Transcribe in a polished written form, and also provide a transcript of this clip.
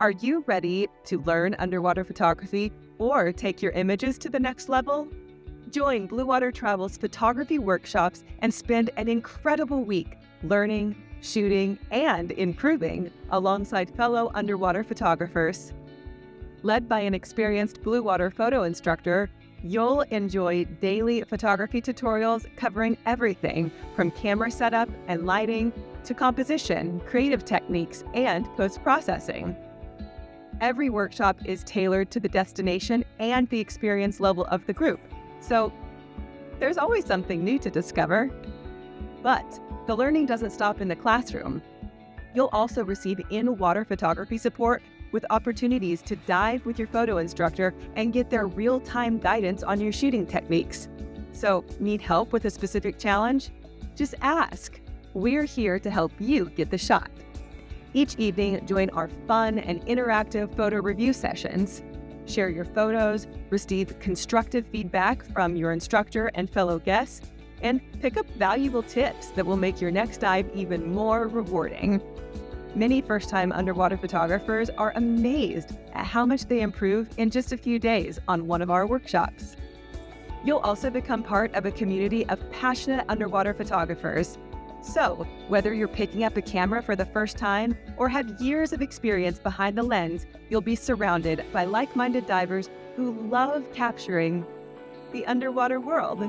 Are you ready to learn underwater photography or take your images to the next level? Join Blue Water Travel's photography workshops and spend an incredible week learning, shooting, and improving alongside fellow underwater photographers. Led by an experienced Blue Water photo instructor, you'll enjoy daily photography tutorials covering everything from camera setup and lighting to composition, creative techniques, and post-processing. Every workshop is tailored to the destination and the experience level of the group, so there's always something new to discover. But the learning doesn't stop in the classroom. You'll also receive in-water photography support with opportunities to dive with your photo instructor and get their real-time guidance on your shooting techniques. So, need help with a specific challenge? Just ask. We're here to help you get the shot. Each evening, join our fun and interactive photo review sessions. Share your photos, receive constructive feedback from your instructor and fellow guests, and pick up valuable tips that will make your next dive even more rewarding. Many first-time underwater photographers are amazed at how much they improve in just a few days on one of our workshops. You'll also become part of a community of passionate underwater photographers. So, whether you're picking up a camera for the first time or have years of experience behind the lens, you'll be surrounded by like-minded divers who love capturing the underwater world.